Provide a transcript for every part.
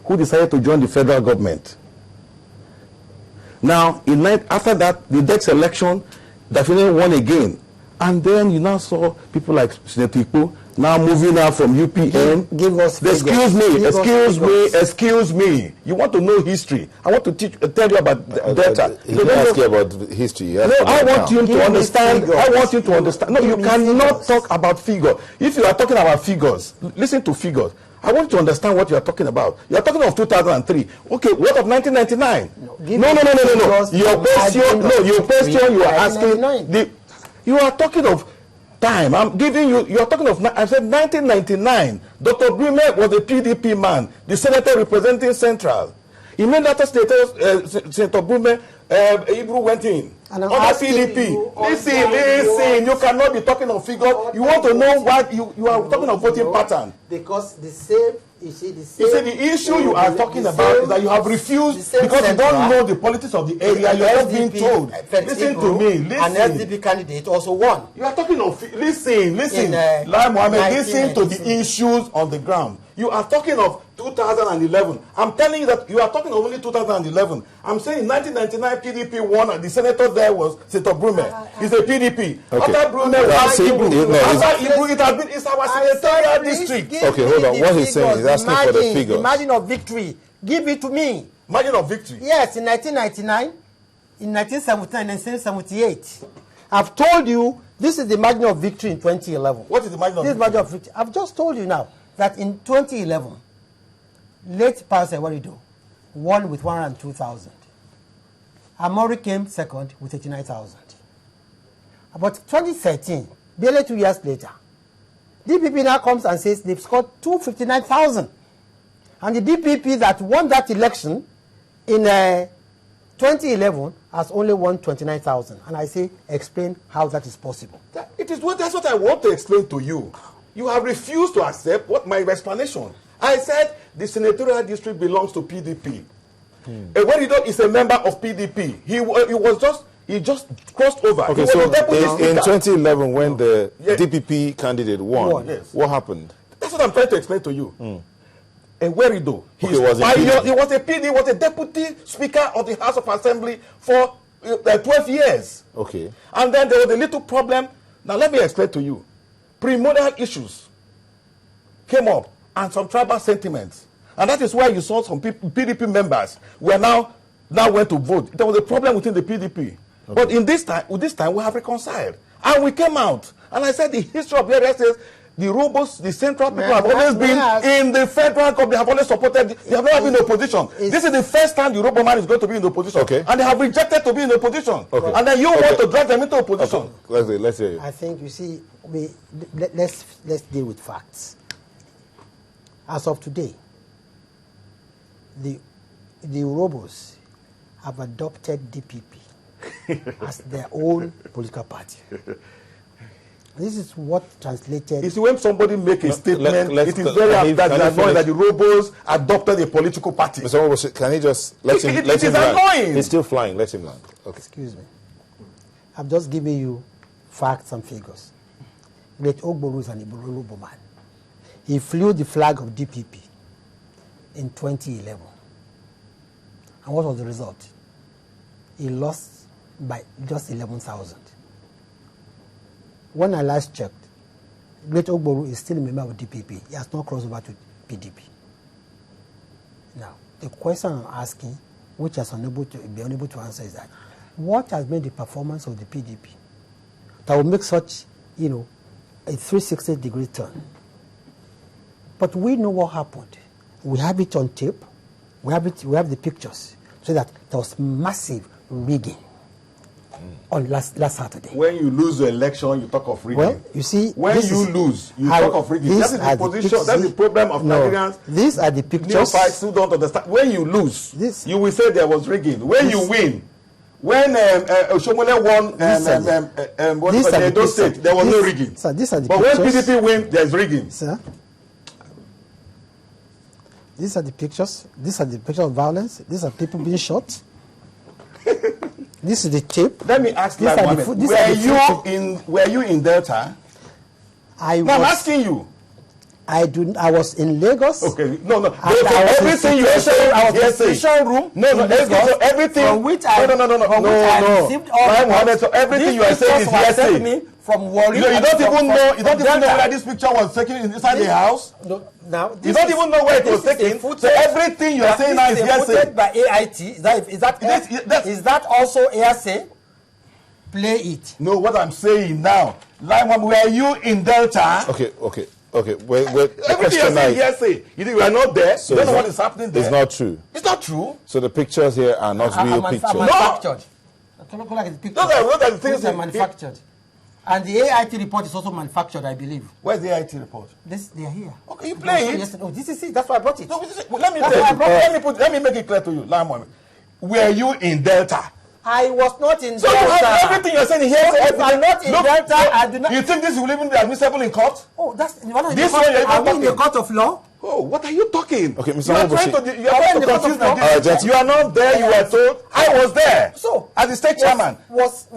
who decided to join the federal government. Now, after that, the next election, definitely won again. And then you now saw people like Senatorial now moving out from UPN. Give us figures. Excuse me. You want to know history. I want to tell you about data. He didn't ask you about history. No, I want you to understand. I want you to understand. No, you cannot talk about figures. If you are talking about figures, listen to figures. I want you to understand what you are talking about. You are talking of 2003. Okay, what of 1999? No. Your question you are asking. You are talking of time. I'm giving you. You are talking of. I said 1999. Dr. Brume was a PDP man, the senator representing Central. He made that Senator Brume. Ibru went in. Other PDP. Listen. You cannot be talking of figures. You want to know what you are talking of voting pattern. Because the same. You see the issue you are talking about is that you have refused because you don't know the politics of the area. You are not being told. Listen to me. Listen. An SDP candidate also won. You are talking of listen. Lai Mohammed, listen to the issues on the ground. You are talking of 2011. I'm telling you that you are talking of only 2011. I'm saying 1999 PDP won and the senator there was Senator Brume. He's a PDP. Okay. After Brume was Ibru. It's our senatorial district. Okay, hold on. What he's saying is asking for the figures. The margin of victory. Give it to me. Margin of victory? Yes, in 1999, in 1979, and 1978. I've told you this is the margin of victory in 2011. What is the margin of victory? This margin of victory. I've just told you now that in 2011, late Pastor Warido won with 102,000. Amori came second with 89,000. About 2013, barely 2 years later, DPP now comes and says they've scored 259,000. And the DPP that won that election in 2011 has only won 29,000. And I say, explain how that is possible. That's what I want to explain to you. You have refused to accept what my explanation. I said the senatorial district belongs to PDP. Warido is a member of PDP. He just crossed over. Okay, so in 2011, when the DPP candidate won, what happened? That's what I'm trying to explain to you. Warido, he was a deputy speaker of the House of Assembly for 12 years. Okay. And then there was a little problem. Now let me explain to you. Primordial issues came up and some tribal sentiments. And that is why you saw some PDP members were now went to vote. There was a problem within the PDP. Okay. But with this time we have reconciled. And we came out. And I said the history of the area says the Robos, the central people have always been in the federal government. They have always supported. They have never been in opposition. This is the first time the Robo man is going to be in opposition. Okay. And they have rejected to be in opposition. Okay. And then you want to drag them into opposition. Okay. Let's hear you. I think, you see, let's deal with facts. As of today, the Robos have adopted DPP as their own political party. This is what translated. You see, when somebody make a statement, it is very annoying that the Robos adopted a political party. Mr. Robos, can he just let him land? It is annoying. He's still flying. Let him land. Okay. Excuse me. I'm just giving you facts and figures. Late Ogboru is an Igbo man. He flew the flag of DPP in 2011. And what was the result? He lost by just 11,000. When I last checked, Great Ogboru is still a member of DPP. He has not crossed over to PDP. Now, the question I'm asking, which I was be unable to answer, is that what has made the performance of the PDP that will make such, a 360-degree turn? But we know what happened. We have it on tape. We have the pictures. So that there was massive rigging on last Saturday. When you lose the election, you talk of rigging. Well, you see, when you lose, you talk of rigging. That is the position. That's the problem of Nigerians. These are the pictures. Neophytes who don't understand. When you lose, you will say there was rigging. When you win, when Oshomole won Edo State, there was no rigging. Sir, these are the but pictures. When PDP win, there's rigging. Sir, these are the pictures. These are the pictures of violence. These are people being shot. This is the tape. Let me ask you, were you in Delta? I'm asking you. I was in Lagos. Okay, no. Everything you are saying, I was in the room. No, everything. From which I received all. So everything you are saying is hearsay. From Warri. You don't even know. You don't even know where this picture was taken inside the house. No, now you don't even know where it was taken. So everything you are saying now is hearsay. By AIT. Is that also hearsay? Play it. No, what I'm saying now. Were you in Delta? Okay. Everything you're saying hearsay. You are not there. So you don't know what is happening there. It's not true. It's not true. So the pictures here are not real pictures. Manufactured. Look like the pictures. Those are the things that are manufactured. And the AIT report is also manufactured, I believe. Where's the AIT report? They are here. Okay, you play it. Yes, this is it. That's why I brought it. No, let me make it clear to you. Were you in Delta? I was not in Delta. So you have everything you're saying here. If I'm not in Delta, I do not. You think this will even be admissible in court? Oh, that's this one. Are we in the court of law? Oh, what are you talking? Okay, Mr. You are trying to confuse Nigeria. You are not there. You were told. I was there. So, as the state chairman, I was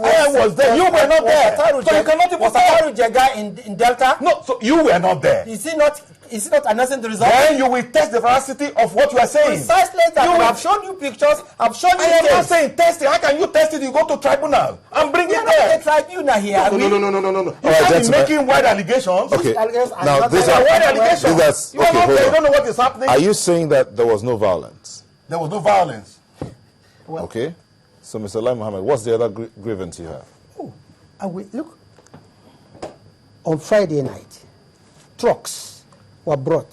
there. You were not there. So you cannot even was Ataru Jega in Delta? No, so you were not there. Is he not announcing the result? Then you will test the veracity of what you are saying. Precisely that. I've shown you pictures. I've shown you. I am not saying test it. How can you test it? You go to tribunal and bring it there. The tribunal here. No. You can't be making wide allegations. Okay. Now these are wide allegations. You are not there. You don't know what is happening. Are you saying that there was no violence? There was no violence. Well, okay. So, Mr. Lai Mohammed, what's the other grievance you have? Look. On Friday night, trucks were brought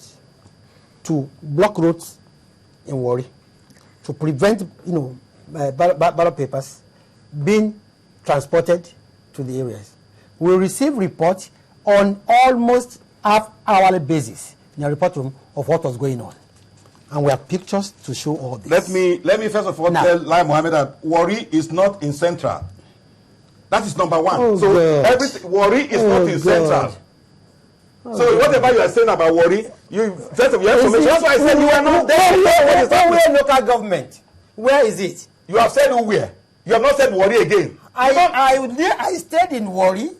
to block roads in Warri to prevent, ballot papers being transported to the areas. We received reports on almost half-hourly basis in a report room of what was going on, and we have pictures to show all this. Let me first of all tell Lai Mohammed that Warri is not in Central. That is number one. Warri is not in Central. So whatever you are saying about Warri, first of all, that's why I said you are not there. Where local government? Where is it? You have said where? You have not said Warri again. I stayed in Warri.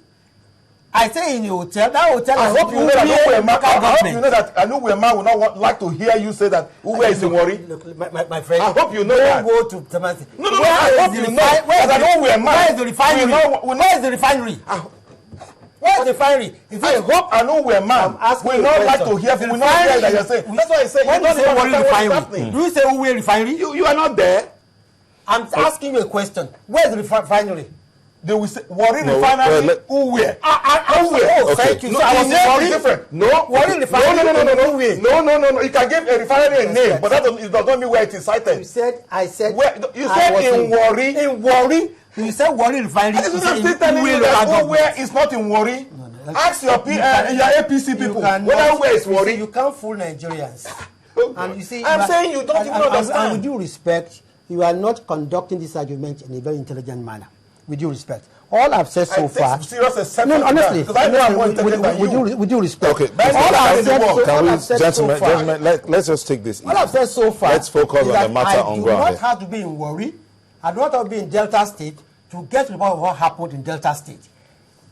I stay in a hotel. That hotel. I hope you know that Anuwema will not like to hear you say that Uwe is in Warri. My friend. I hope you know that. Go to Tamasi. No. I hope you know that where is the refinery? Where is the refinery? Where is the refinery? I hope Anuwema will not like to hear. Will not hear that you're saying. That's why I say. When you say Warri refinery, do you say Uwe refinery? You are not there. I'm asking you a question. Where is the refinery? They will say Warri refinery. Uwe. Thank you. No, I was different. No. Warri refinery. No. You can give a refinery a name, but it does not mean where it is cited. You said. You said in Warri. In Warri. You said Warri refinery. Uwe is not in Warri. Ask your APC people whether Uwe is Warri. You can't fool Nigerians. And you see, I'm saying you don't even understand. And with due respect, you are not conducting this argument in a very intelligent manner. With due respect, all I've said so far. Honestly, with due respect. Okay, gentlemen, let's just take this. All I've said so far. Let's focus on the matter on ground. I do not have to be in Warri. I do not have to be in Delta State to get report of what happened in Delta State.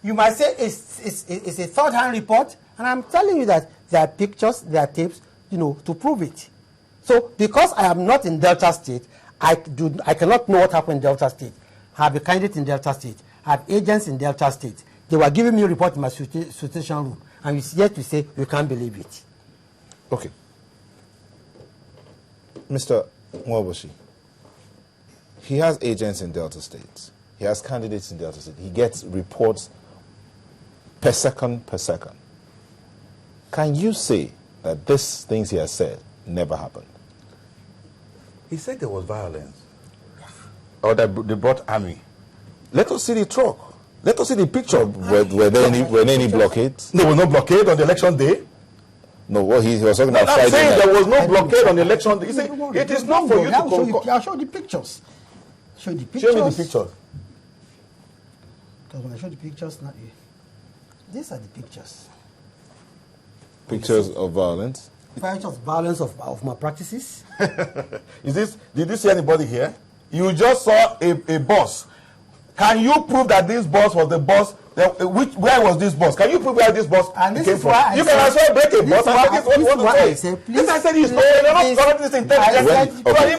You might say it's a third-hand report, and I'm telling you that there are pictures, there are tapes, to prove it. So because I am not in Delta State, I cannot know what happened in Delta State. I have a candidate in Delta State. I have agents in Delta State. They were giving me a report in my situation room, and you yet to say you can't believe it. Okay. Mr. Mwaboshi, he has agents in Delta State. He has candidates in Delta State. He gets reports per second. Can you say that these things he has said never happened? He said there was violence. Or that they brought army. Let us see the truck. Let us see the picture. Were there any blockades? There was no blockade on the election day. No, what he was talking about Friday I'm saying night. there was no blockade on the election day. You see, it is not for you to I'll show the pictures. Show me the pictures. Because when I show the pictures, these are the pictures. Pictures of violence? Pictures of violence of my practices. Did you see anybody here? You just saw a bus. Can you prove that this bus was the bus Where was this bus? Can you prove where this bus came from? You can as well break a bus and say this is what to say. This I said is no, you're not correcting this intelligence.